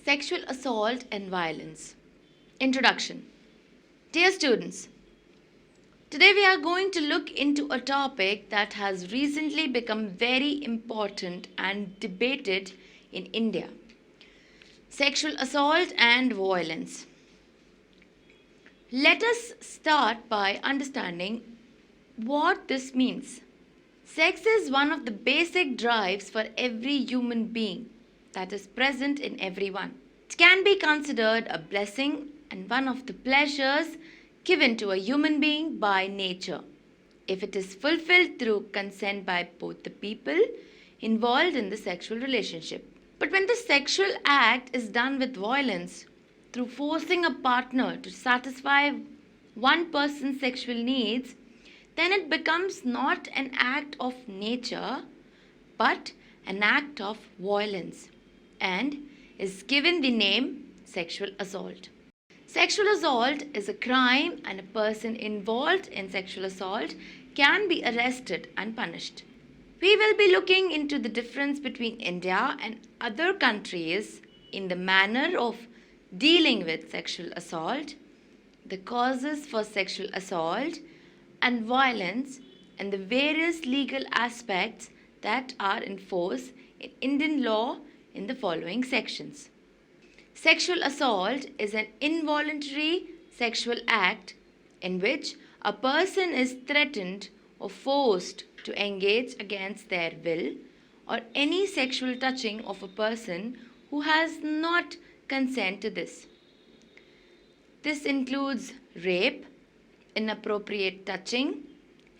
Sexual assault and violence. Introduction. Dear students, today we are going to look into a topic that has recently become very important and debated in India. Sexual assault and violence. Let us start by understanding what this means. Sex is one of the basic drives for every human being that is present in everyone. It can be considered a blessing and one of the pleasures given to a human being by nature, if it is fulfilled through consent by both the people involved in the sexual relationship. But when the sexual act is done with violence, through forcing a partner to satisfy one person's sexual needs, then it becomes not an act of nature but an act of violence and is given the name sexual assault. Sexual assault is a crime and a person involved in sexual assault can be arrested and punished. We will be looking into the difference between India and other countries in the manner of dealing with sexual assault, the causes for sexual assault and violence, and the various legal aspects that are in force in Indian law in the following sections. Sexual assault is an involuntary sexual act in which a person is threatened or forced to engage against their will or any sexual touching of a person who has not consent to this. This includes rape, inappropriate touching,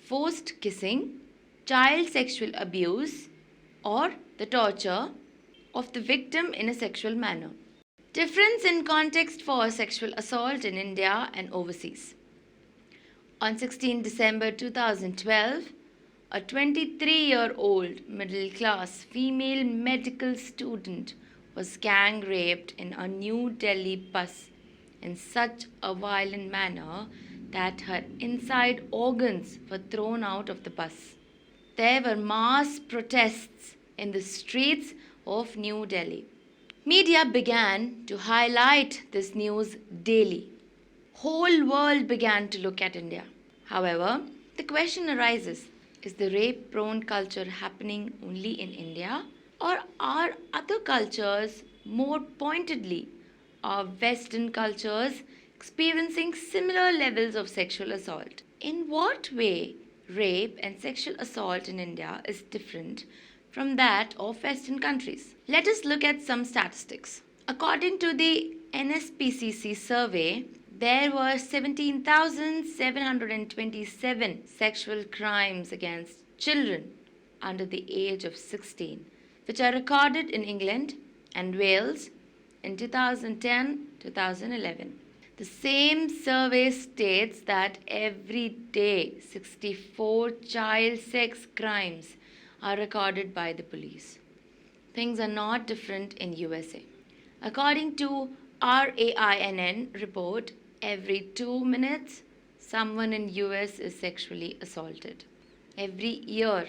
forced kissing, child sexual abuse, or the torture of the victim in a sexual manner. Difference in context for sexual assault in India and overseas. On 16 December 2012, a 23-year-old middle-class female medical student was gang raped in a New Delhi bus in such a violent manner that her inside organs were thrown out of the bus. There were mass protests in the streets of New Delhi. Media began to highlight this news daily. Whole world began to look at India. However, the question arises, is the rape-prone culture happening only in India, or are other cultures, more pointedly, are Western cultures experiencing similar levels of sexual assault? In what way rape and sexual assault in India is different from that of Western countries? Let us look at some statistics. According to the NSPCC survey, there were 17,727 sexual crimes against children under the age of 16, which are recorded in England and Wales in 2010-2011. The same survey states that every day 64 child sex crimes are recorded by the police. Things are not different in USA. According to RAINN report, every 2 minutes someone in US is sexually assaulted. Every year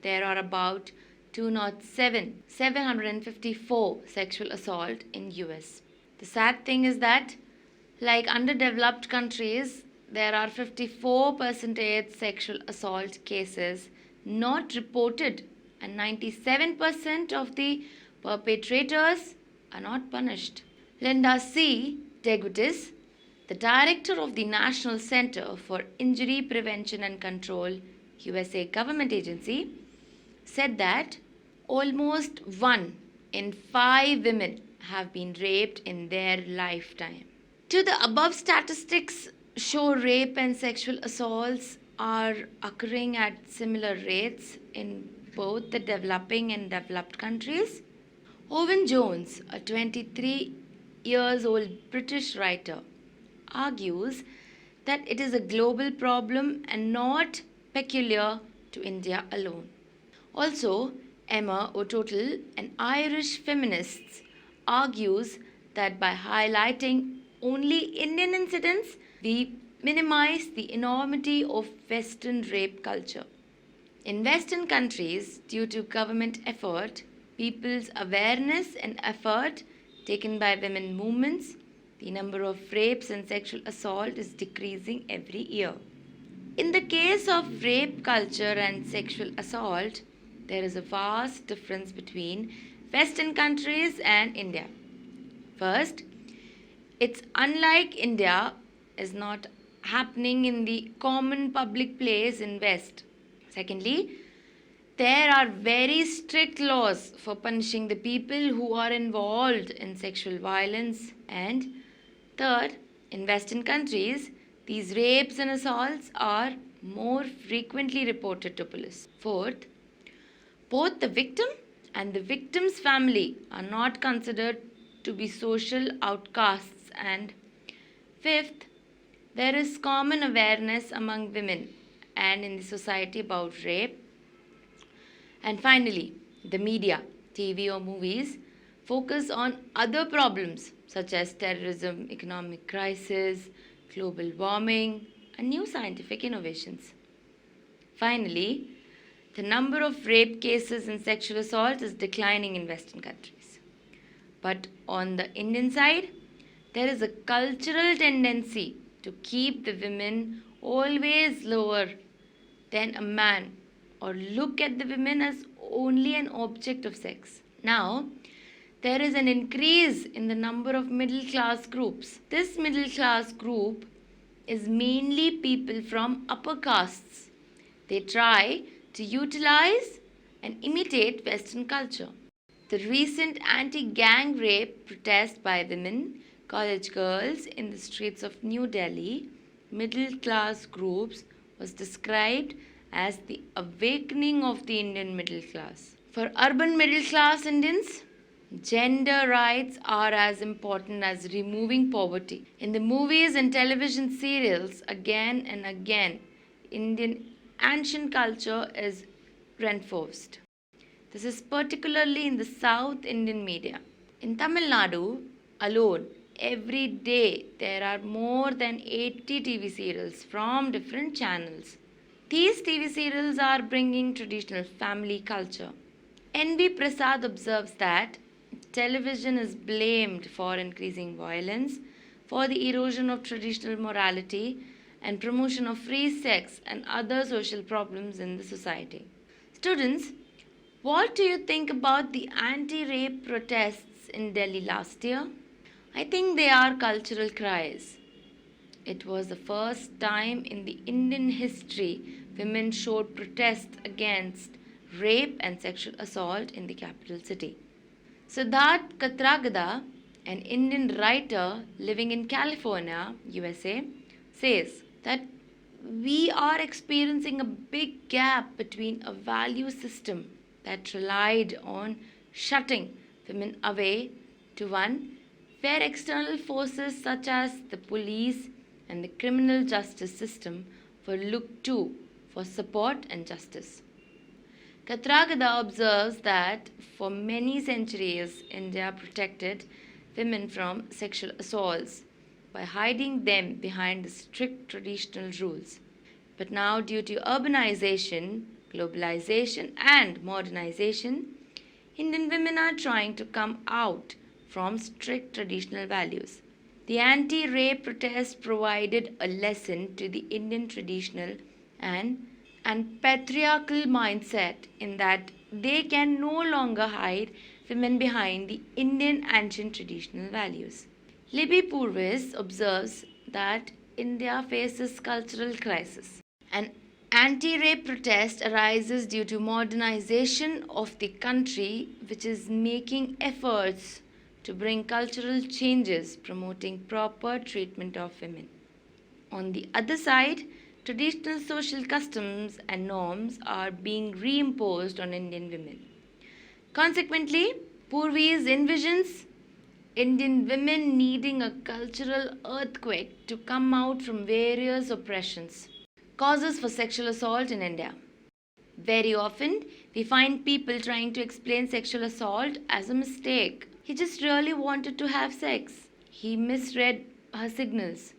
there are about 754 sexual assault in US. The sad thing is that, like underdeveloped countries, there are 54% sexual assault cases not reported and 97% of the perpetrators are not punished. Linda C. Degutis, the director of the National Center for Injury Prevention and Control, USA government agency, said that almost 1 in 5 women have been raped in their lifetime. To the above statistics show rape and sexual assaults are occurring at similar rates in both the developing and developed countries. Owen Jones, a 23-year-old British writer, argues that it is a global problem and not peculiar to India alone. Also, Emma O'Toole, an Irish feminist, argues that by highlighting only Indian incidents, we minimize the enormity of Western rape culture. In Western countries, due to government effort, people's awareness and effort taken by women movements, the number of rapes and sexual assault is decreasing every year. In the case of rape culture and sexual assault, there is a vast difference between Western countries and India. First, it's unlike India is not happening in the common public place in West. Secondly, there are very strict laws for punishing the people who are involved in sexual violence. And third, in Western countries, these rapes and assaults are more frequently reported to police. Fourth, both the victim and the victim's family are not considered to be social outcasts. And fifth, there is common awareness among women and in the society about rape. And finally, the media, TV or movies, focus on other problems such as terrorism, economic crisis, global warming, and new scientific innovations. Finally, the number of rape cases and sexual assault is declining in Western countries. But on the Indian side, there is a cultural tendency to keep the women always lower than a man or look at the women as only an object of sex. Now, there is an increase in the number of middle class groups. This middle class group is mainly people from upper castes. They try to utilize and imitate Western culture. The recent anti-gang rape protest by women, college girls in the streets of New Delhi, middle class groups was described as the awakening of the Indian middle class. For urban middle class Indians, gender rights are as important as removing poverty. In the movies and television serials, again and again, Indian ancient culture is reinforced. This is particularly in the South Indian media. In Tamil Nadu alone, every day there are more than 80 TV serials from different channels. These TV serials are bringing traditional family culture. N.B. Prasad observes that television is blamed for increasing violence, for the erosion of traditional morality, and promotion of free sex and other social problems in the society. Students, what do you think about the anti-rape protests in Delhi last year? I think they are cultural cries. It was the first time in the Indian history women showed protest against rape and sexual assault in the capital city. Siddharth Katragada, an Indian writer living in California, USA, says that we are experiencing a big gap between a value system that relied on shutting women away to one where external forces such as the police and the criminal justice system were looked to for support and justice. Katragada observes that for many centuries, India protected women from sexual assaults by hiding them behind the strict traditional rules. But now, due to urbanization, globalization, and modernization, Indian women are trying to come out from strict traditional values. The anti rape protest provided a lesson to the Indian traditional and patriarchal mindset in that they can no longer hide women behind the Indian ancient traditional values. Libby Purvis observes that India faces cultural crisis. An anti-rape protest arises due to modernization of the country, which is making efforts to bring cultural changes promoting proper treatment of women. On the other side, traditional social customs and norms are being reimposed on Indian women. Consequently, Purvis envisions Indian women needing a cultural earthquake to come out from various oppressions. Causes for sexual assault in India. Very often, we find people trying to explain sexual assault as a mistake. He just really wanted to have sex. He misread her signals.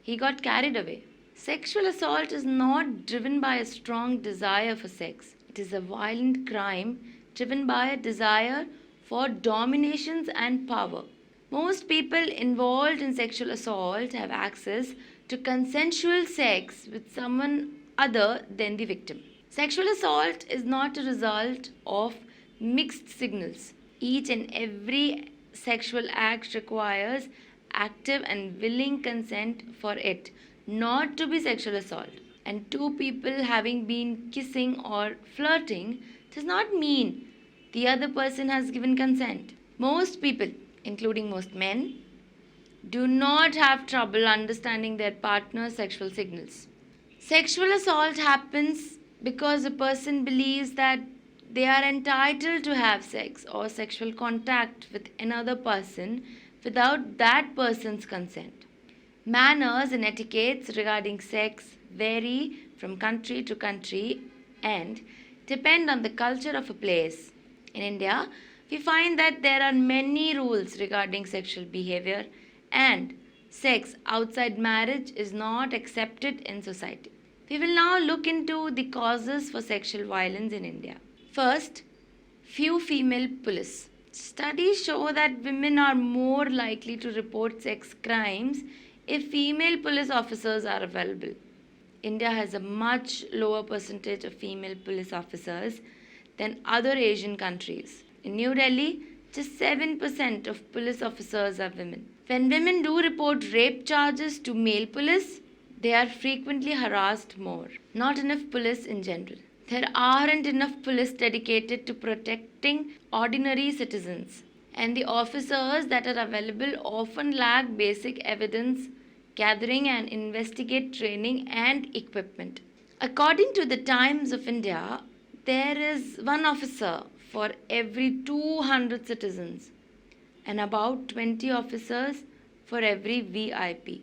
He got carried away. Sexual assault is not driven by a strong desire for sex. It is a violent crime driven by a desire for dominations and power. Most people involved in sexual assault have access to consensual sex with someone other than the victim. Sexual assault is not a result of mixed signals. Each and every sexual act requires active and willing consent for it not to be sexual assault. And two people having been kissing or flirting does not mean the other person has given consent. Most people, including most men, do not have trouble understanding their partner's sexual signals. Sexual assault happens because a person believes that they are entitled to have sex or sexual contact with another person without that person's consent. Manners and etiquettes regarding sex vary from country to country and depend on the culture of a place. In India, we find that there are many rules regarding sexual behavior and sex outside marriage is not accepted in society. We will now look into the causes for sexual violence in India. First, few female police. Studies show that women are more likely to report sex crimes if female police officers are available. India has a much lower percentage of female police officers than other Asian countries. In New Delhi, just 7% of police officers are women. When women do report rape charges to male police, they are frequently harassed more. Not enough police in general. There aren't enough police dedicated to protecting ordinary citizens, and the officers that are available often lack basic evidence gathering and investigate training and equipment. According to the Times of India, there is one officer for every 200 citizens and about 20 officers for every VIP.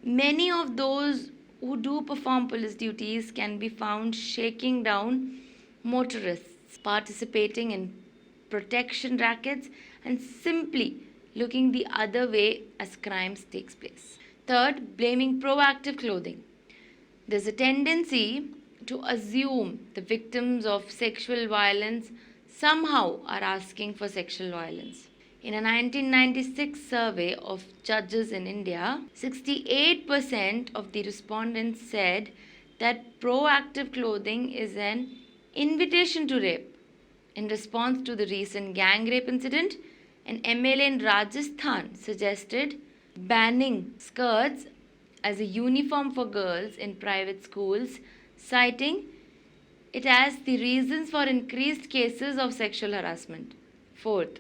Many of those who do perform police duties can be found shaking down motorists, participating in protection rackets, and simply looking the other way as crimes takes place. Third, blaming proactive clothing. There's a tendency to assume the victims of sexual violence somehow are asking for sexual violence. In a 1996 survey of judges in India, 68% of the respondents said that proactive clothing is an invitation to rape. In response to the recent gang rape incident, an MLA in Rajasthan suggested banning skirts as a uniform for girls in private schools, citing it as the reasons for increased cases of sexual harassment. Fourth,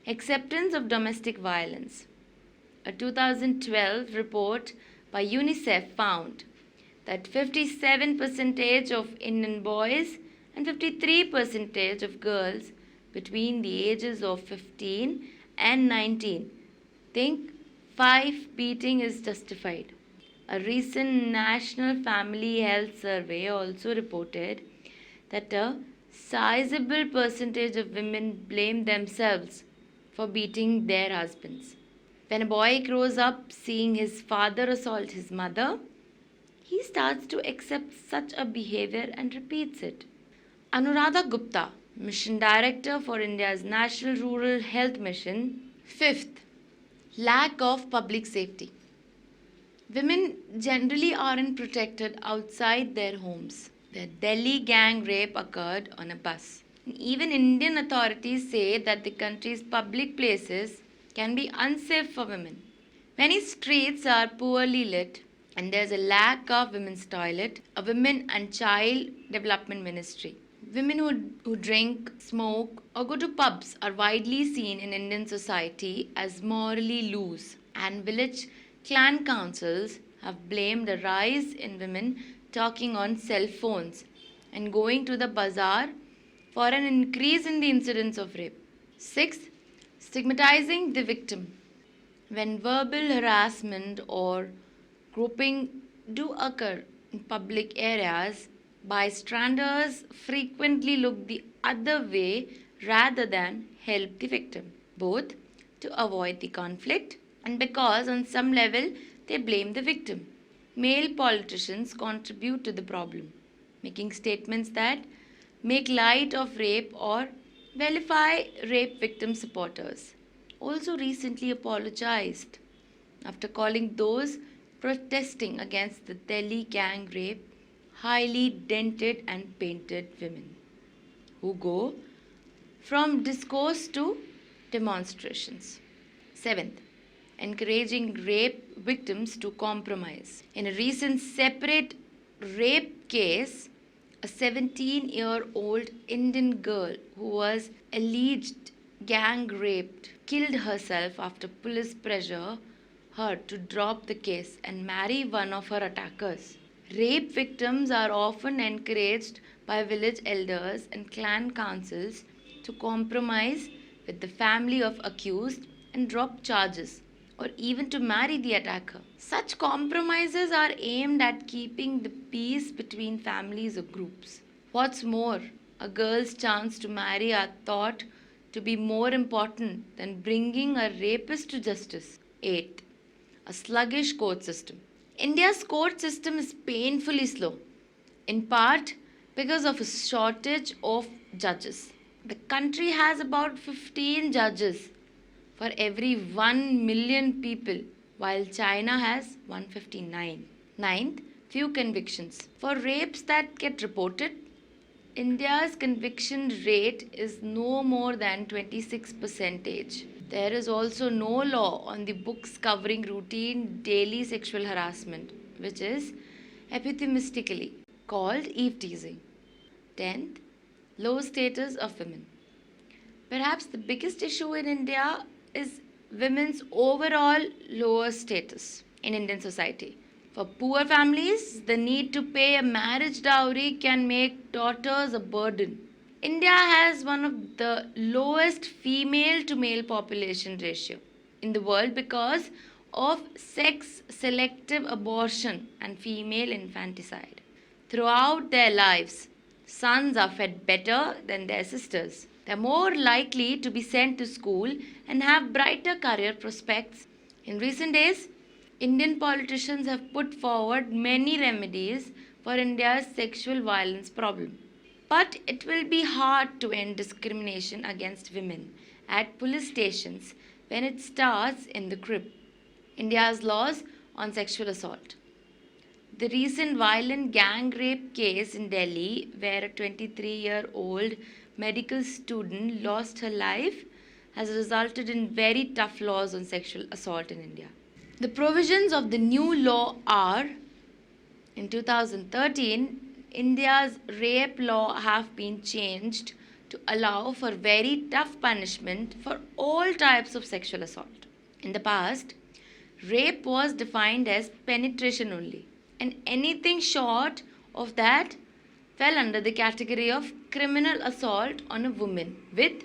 acceptance of domestic violence. A 2012 report by UNICEF found that 57% of Indian boys and 53% of girls between the ages of 15 and 19 think 5 beating is justified. A recent National Family Health Survey also reported that a sizable percentage of women blame themselves for beating their husbands. When a boy grows up seeing his father assault his mother, he starts to accept such a behavior and repeats it. Anuradha Gupta, Mission Director for India's National Rural Health Mission. Fifth, lack of public safety. Women generally aren't protected outside their homes. The Delhi gang rape occurred on a bus. Even Indian authorities say that the country's public places can be unsafe for women. Many streets are poorly lit and there's a lack of women's toilet, a women and child development ministry. Women who drink, smoke, or go to pubs are widely seen in Indian society as morally loose, and village clan councils have blamed a rise in women talking on cell phones and going to the bazaar for an increase in the incidence of rape. Sixth, stigmatizing the victim. When verbal harassment or groping do occur in public areas, bystanders frequently look the other way rather than help the victim, both to avoid the conflict and because on some level they blame the victim. Male politicians contribute to the problem, making statements that make light of rape or vilify rape victim supporters. Also, recently apologized after calling those protesting against the Delhi gang rape highly dented and painted women who go from discourse to demonstrations. Seventh, encouraging rape victims to compromise. In a recent separate rape case, a 17-year-old Indian girl who was alleged gang raped killed herself after police pressure her to drop the case and marry one of her attackers. Rape victims are often encouraged by village elders and clan councils to compromise with the family of accused and drop charges or even to marry the attacker. Such compromises are aimed at keeping the peace between families or groups. What's more, a girl's chance to marry are thought to be more important than bringing a rapist to justice. 8. A sluggish court system. India's court system is painfully slow, in part because of a shortage of judges. The country has about 15 judges for every 1 million people, while China has 159. Ninth, few convictions. For rapes that get reported, India's conviction rate is no more than 26%. There is also no law on the books covering routine daily sexual harassment, which is euphemistically called eve teasing. 10th, low status of women. Perhaps the biggest issue in India is women's overall lower status in Indian society. For poor families, the need to pay a marriage dowry can make daughters a burden. India has one of the lowest female to male population ratio in the world because of sex selective abortion and female infanticide. Throughout their lives, sons are fed better than their sisters. They are more likely to be sent to school and have brighter career prospects. In recent days, Indian politicians have put forward many remedies for India's sexual violence problem. But it will be hard to end discrimination against women at police stations when it starts in the crib. India's laws on sexual assault. The recent violent gang rape case in Delhi, where a 23-year-old medical student lost her life, has resulted in very tough laws on sexual assault in India. The provisions of the new law are: in 2013, India's rape law have been changed to allow for very tough punishment for all types of sexual assault. In the past, rape was defined as penetration only, and anything short of that fell under the category of criminal assault on a woman with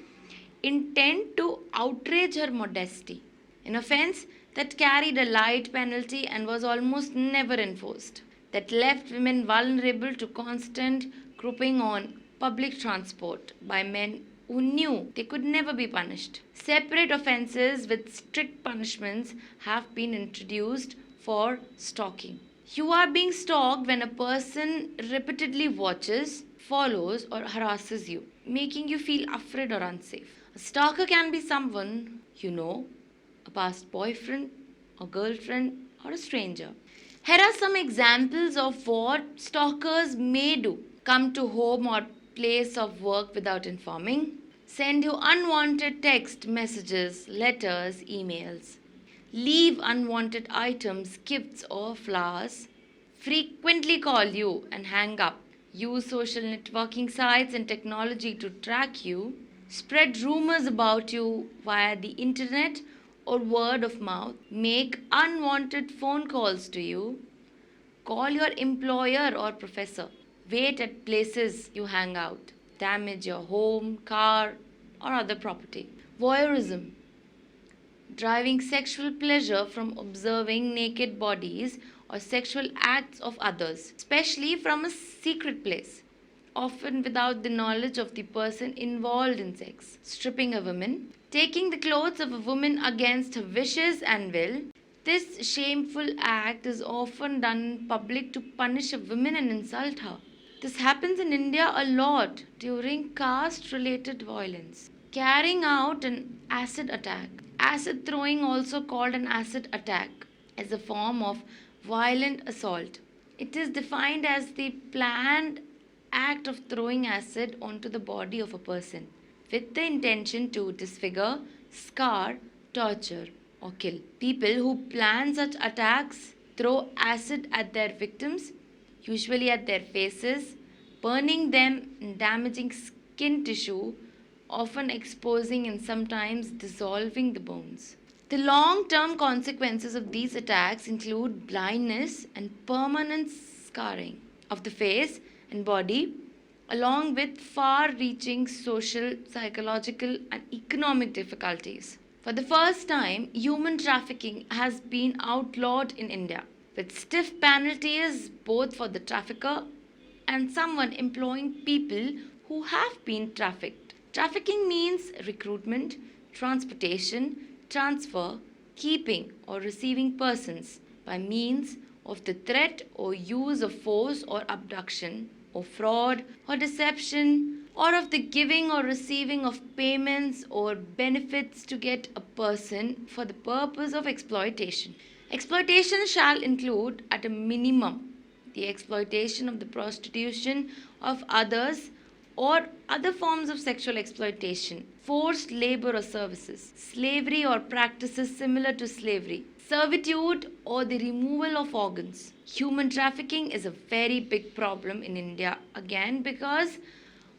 intent to outrage her modesty, an offense that carried a light penalty and was almost never enforced, that left women vulnerable to constant groping on public transport by men who knew they could never be punished. Separate offences with strict punishments have been introduced for stalking. You are being stalked when a person repeatedly watches, follows, or harasses you, making you feel afraid or unsafe. A stalker can be someone you know, a past boyfriend or girlfriend, or a stranger. Here are some examples of what stalkers may do: come to home or place of work without informing, send you unwanted text messages, letters, emails, leave unwanted items, gifts, or flowers, frequently call you and hang up, use social networking sites and technology to track you, spread rumors about you via the internet or word of mouth, make unwanted phone calls to you, call your employer or professor, wait at places you hang out, damage your home, car, or other property. Voyeurism, driving sexual pleasure from observing naked bodies or sexual acts of others, especially from a secret place. often without the knowledge of the person involved in sex. Stripping a woman, taking the clothes of a woman against her wishes and will. This shameful act is often done in public to punish a woman and insult her. This happens in India a lot during caste related violence. Carrying out an acid attack. Acid throwing, also called an acid attack, is a form of violent assault. It is defined as the planned act of throwing acid onto the body of a person with the intention to disfigure, scar, torture, or kill. People who plan such attacks throw acid at their victims, usually at their faces, burning them and damaging skin tissue, often exposing and sometimes dissolving the bones. The long term consequences of these attacks include blindness and permanent scarring of the face and body, along with far reaching social, psychological, and economic difficulties. For the first time, human trafficking has been outlawed in India, with stiff penalties both for the trafficker and someone employing people who have been trafficked. Trafficking means recruitment, transportation, transfer, keeping, or receiving persons by means of the threat or use of force or abduction, or fraud or deception, or of the giving or receiving of payments or benefits to get a person for the purpose of exploitation. Exploitation shall include, at a minimum, the exploitation of the prostitution of others or other forms of sexual exploitation, forced labor or services, slavery or practices similar to slavery, servitude or the removal of organs. Human trafficking is a very big problem in India, again because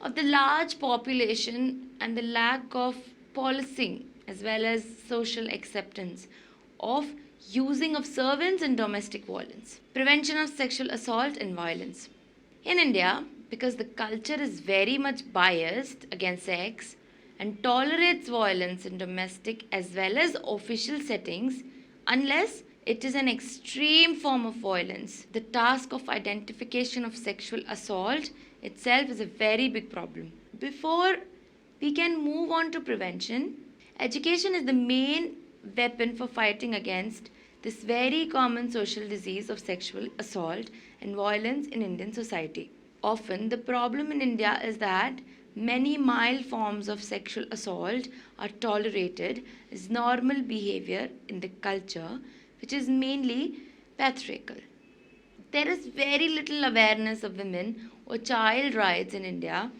of the large population and the lack of policing as well as social acceptance of using of servants in domestic violence. Prevention of sexual assault and violence. In India, because the culture is very much biased against sex and tolerates violence in domestic as well as official settings, unless it is an extreme form of violence, the task of identification of sexual assault itself is a very big problem. Before we can move on to prevention, education is the main weapon for fighting against this very common social disease of sexual assault and violence in Indian society. Often, the problem in India is that many mild forms of sexual assault are tolerated as normal behavior in the culture, which is mainly patriarchal. There is very little awareness of women or child rights in India,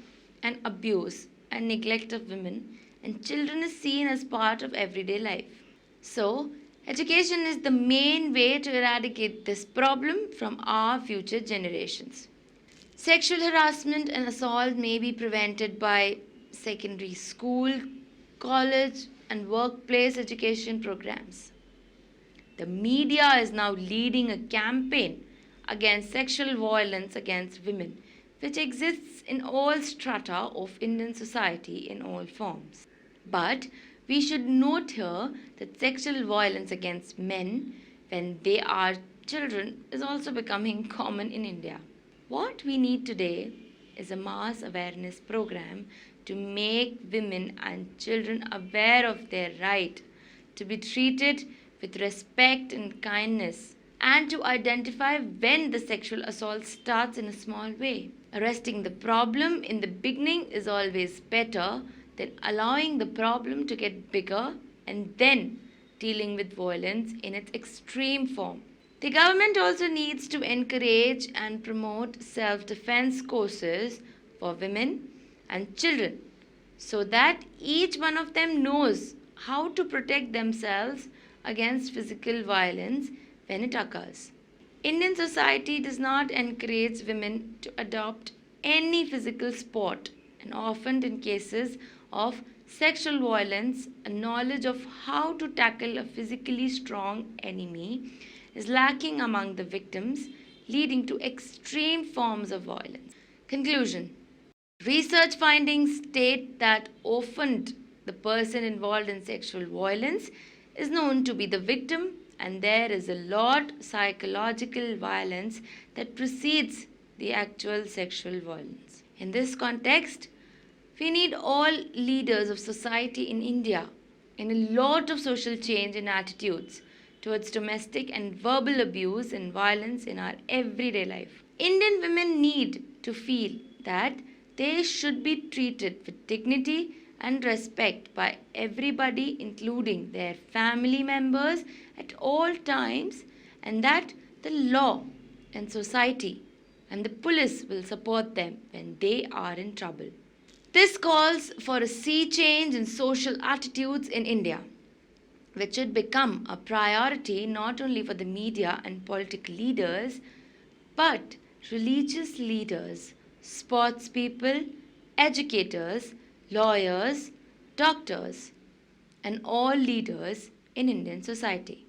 and abuse and neglect of women and children is seen as part of everyday life. So, education is the main way to eradicate this problem from our future generations. Sexual harassment and assault may be prevented by secondary school, college, and workplace education programs. The media is now leading a campaign against sexual violence against women, which exists in all strata of Indian society in all forms. But we should note here that sexual violence against men when they are children is also becoming common in India. What we need today is a mass awareness program to make women and children aware of their right to be treated with respect and kindness, and to identify when the sexual assault starts in a small way. Arresting the problem in the beginning is always better than allowing the problem to get bigger and then dealing with violence in its extreme form. The government also needs to encourage and promote self defense courses for women and children so that each one of them knows how to protect themselves against physical violence when it occurs. Indian society does not encourage women to adopt any physical sport, and often in cases of sexual violence, a knowledge of how to tackle a physically strong enemy is lacking among the victims, leading to extreme forms of violence. Conclusion. Research findings state that often the person involved in sexual violence is known to be the victim, and there is a lot psychological violence that precedes the actual sexual violence. In this context, we need all leaders of society in India in a lot of social change in attitudes towards domestic and verbal abuse and violence in our everyday life. Indian women need to feel that they should be treated with dignity and respect by everybody, including their family members, at all times, and that the law and society and the police will support them when they are in trouble. This calls for a sea change in social attitudes in India, which should become a priority not only for the media and political leaders, but religious leaders, sports people, educators, lawyers, doctors, and all leaders in Indian society.